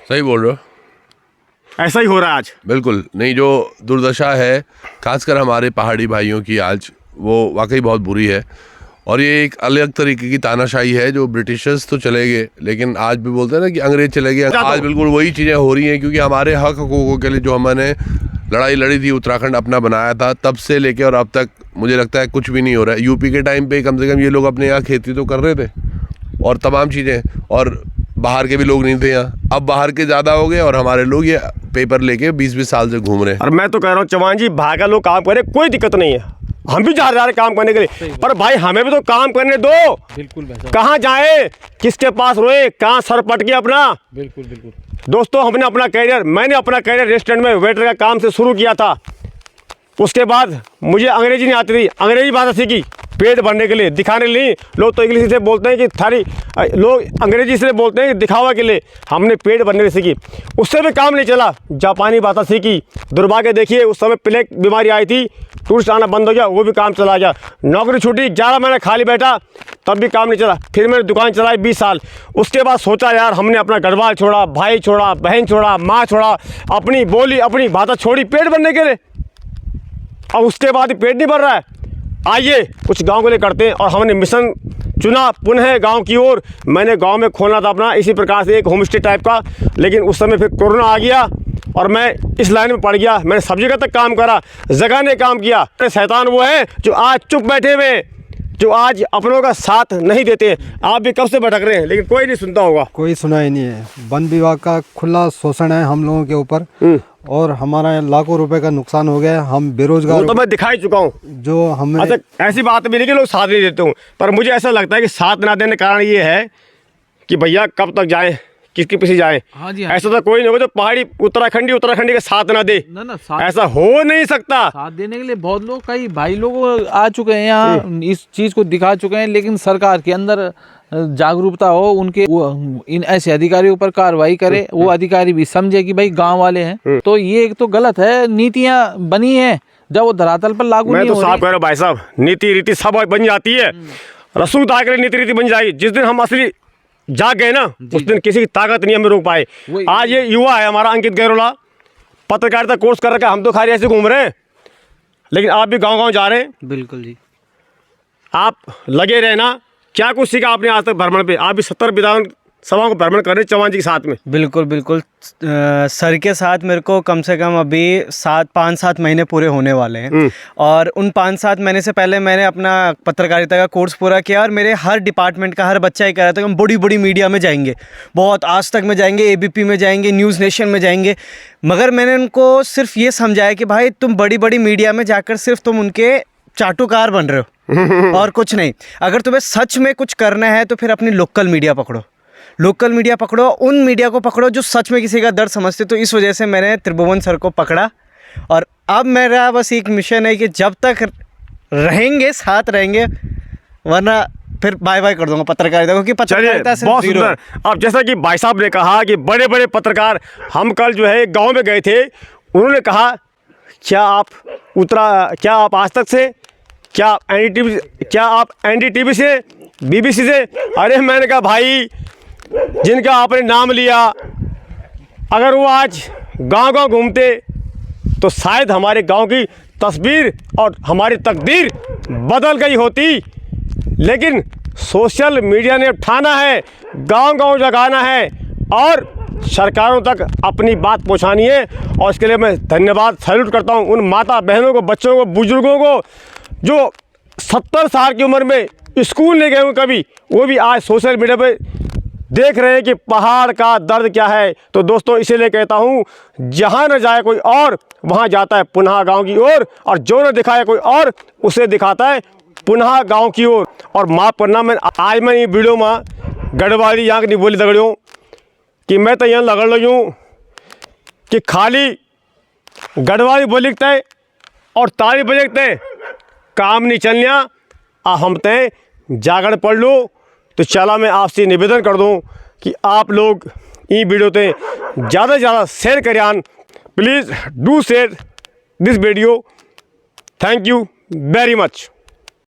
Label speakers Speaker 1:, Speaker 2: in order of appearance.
Speaker 1: सही बोल रहे हो।
Speaker 2: ऐसा ही हो रहा है आज।
Speaker 1: बिल्कुल नहीं, जो दुर्दशा है खासकर हमारे पहाड़ी भाइयों की आज, वो वाकई बहुत बुरी है। और ये एक अलग तरीके की तानाशाही है। जो ब्रिटिशर्स तो चले गए, लेकिन आज भी बोलते हैं ना कि अंग्रेज चले गए, आज बिल्कुल वही चीज़ें हो रही हैं। क्योंकि हमारे हक हकूक़ों के लिए जो हमने लड़ाई लड़ी थी, उत्तराखंड अपना बनाया था, तब से लेके और अब तक मुझे लगता है कुछ भी नहीं हो रहा है। यूपी के टाइम पे कम से कम ये लोग अपने यहाँ खेती तो कर रहे थे और तमाम चीज़ें, और बाहर के भी लोग नहीं थे यहाँ। अब बाहर के ज़्यादा हो गए और हमारे लोग ये पेपर लेके 20-20 साल से घूम रहे हैं।
Speaker 2: और मैं तो कह रहा हूँ चौहान जी, बाहर का लोग काम करे, कोई दिक्कत नहीं है, हम भी जा रहे काम करने के लिए, पर भाई हमें भी तो काम करने दो।
Speaker 3: बिल्कुल।
Speaker 2: कहाँ जाए, किसके पास रोए, कहाँ सर पटके अपना?
Speaker 3: बिल्कुल बिल्कुल।
Speaker 2: दोस्तों, मैंने अपना कैरियर रेस्टोरेंट में वेटर का काम से शुरू किया था। उसके बाद मुझे अंग्रेजी नहीं आती थी, अंग्रेजी भाषा सीखी पेट भरने के लिए, दिखाने के लिए। लोग तो इंग्लिश से बोलते हैं कि थारी, लोग अंग्रेजी से बोलते हैं कि दिखावा के लिए। हमने पेट भरने के लिए सीखी, उससे भी काम नहीं चला, जापानी भाषा सीखी। दुर्भाग्य देखिए, उस समय प्लेग बीमारी आई थी, टूरिस्ट आना बंद हो गया, वो भी काम चला गया। नौकरी छूटी, 11 महीने खाली बैठा, तब भी काम नहीं चला। फिर मैंने दुकान चलाई 20 साल। उसके बाद सोचा यार, हमने अपना गढ़वाल छोड़ा, भाई छोड़ा, बहन छोड़ा, माँ छोड़ा, अपनी बोली, अपनी भाषा छोड़ी पेट भरने के लिए। अब उसके बाद पेट नहीं भर रहा है, आइए कुछ गांव के लिए करते हैं। और हमने मिशन चुना पुनः गांव की ओर। मैंने गांव में खोलना था अपना इसी प्रकार से एक होम स्टे टाइप का, लेकिन उस समय फिर कोरोना आ गया और मैं इस लाइन में पड़ गया। मैंने सब जगह तक काम करा, जगह ने काम किया। शैतान वो है जो आज चुप बैठे हुए, जो आज अपनों का साथ नहीं देते। आप भी कब से भटक रहे हैं, लेकिन कोई नहीं सुनता होगा।
Speaker 3: कोई सुना ही नहीं है। वन विभाग का खुला शोषण है हम लोगों के ऊपर, और हमारा लाखों रुपए का नुकसान हो गया। हम बेरोजगार,
Speaker 2: वो तो मैं दिखा ही चुका हूँ।
Speaker 3: जो हमें
Speaker 2: अच्छा, ऐसी बात भी नहीं कि लोग साथ नहीं देते हूँ, पर मुझे ऐसा लगता है कि साथ ना देने का कारण ये है कि भैया कब तक जाएं, किसके पीछे जाएं।
Speaker 4: हाँ जी, हाँ।
Speaker 2: ऐसा तो कोई नहीं होगा जो पहाड़ी उत्तराखंडी का साथ ना दे।
Speaker 4: ना साथ,
Speaker 2: ऐसा हो नहीं सकता।
Speaker 4: साथ देने के लिए बहुत लोग, कई भाई लोग आ चुके हैं यहाँ, इस चीज को दिखा चुके हैं, लेकिन सरकार के अंदर जागरूकता हो, उनके वो इन ऐसे अधिकारियों पर कार्रवाई करे, वो अधिकारी भी समझे कि भाई गांव वाले हैं। तो ये एक तो गलत है, नीतियां बनी है जब वो धरातल पर लागू
Speaker 2: मैं
Speaker 4: नहीं
Speaker 2: तो
Speaker 4: हो
Speaker 2: साफ
Speaker 4: रही।
Speaker 2: कह रहा हूँ भाई साहब, नीति रीति सब बन जाती है। रसूखदार के लिए नीति रीति बन जाएगी। जिस दिन हम असली जाग गए ना, उस दिन किसी की ताकत नहीं हमें रोक पाए। आज ये युवा है हमारा अंकित गैरोला, पत्रकारिता कोर्स कर रखा है। हम तो खाली ऐसे घूम रहे हैं, लेकिन आप भी गांव-गांव जा रहे हैं।
Speaker 4: बिल्कुल जी,
Speaker 2: आप लगे रहना। क्या कुछ सीखा आपने आज तक भ्रमण पे? आप भी 70 विधान सभाओं को भ्रमण कर रहे चौहान जी के साथ में।
Speaker 5: बिल्कुल बिल्कुल। सर के साथ मेरे को कम से कम अभी 5-7 महीने पूरे होने वाले हैं, और उन 5-7 महीने से पहले मैंने अपना पत्रकारिता का कोर्स पूरा किया, और मेरे हर डिपार्टमेंट का हर बच्चा ही कह रहा था कि हम बड़ी बड़ी मीडिया में जाएंगे, बहुत आज तक में जाएंगे, एबीपी में जाएंगे, न्यूज़ नेशन में जाएंगे। मगर मैंने उनको सिर्फ ये समझाया कि भाई तुम बड़ी बड़ी मीडिया में जाकर सिर्फ तुम उनके चाटुकार बन रहे हो और कुछ नहीं। अगर तुम्हें सच में कुछ करना है तो फिर अपनी लोकल मीडिया पकड़ो, लोकल मीडिया पकड़ो, उन मीडिया को पकड़ो जो सच में किसी का दर्द समझते। तो इस वजह से मैंने त्रिभुवन सर को पकड़ा, और अब मेरा बस एक मिशन है कि जब तक रहेंगे साथ रहेंगे, वरना फिर बाय बाय कर दूंगा पत्रकारिता को, कि पत्रकारिता से
Speaker 2: बहुत सुंदर। अब जैसा कि भाई साहब ने कहा कि बड़े बड़े पत्रकार, हम कल जो है गांव में गए थे, उन्होंने कहा क्या आप आज तक से, क्या आप एनडीटीवी से, बीबीसी से? अरे मैंने कहा भाई, जिनका आपने नाम लिया, अगर वो आज गांव-गांव घूमते तो शायद हमारे गांव की तस्वीर और हमारी तकदीर बदल गई होती। लेकिन सोशल मीडिया ने ठाना है, गांव-गांव जगाना है और सरकारों तक अपनी बात पहुंचानी है। और इसके लिए मैं धन्यवाद सैल्यूट करता हूं उन माता बहनों को, बच्चों को, बुजुर्गों को जो 70 साल की उम्र में स्कूल नहीं गए हुए कभी, वो भी आज सोशल मीडिया पे देख रहे हैं कि पहाड़ का दर्द क्या है। तो दोस्तों, इसीलिए कहता हूँ, जहाँ न जाए कोई और, वहाँ जाता है पुनः गांव की ओर, और जो न दिखाए कोई और, उसे दिखाता है पुनः गांव की ओर। और माफ़ करना, मैं आज मैं ये वीडियो में गढ़वाली यहाँ की नहीं बोली दगड़ियों कि मैं तो यहाँ लगड़ लगी हूँ कि खाली गढ़वाली बोली तय और ताली बजे तय काम नहीं चलना। हम तय जागरण पढ़ लो। तो चला मैं आपसे निवेदन कर दूं कि आप लोग ये वीडियो ते ज़्यादा से ज़्यादा शेयर करें। Please do share this video. Thank you very much.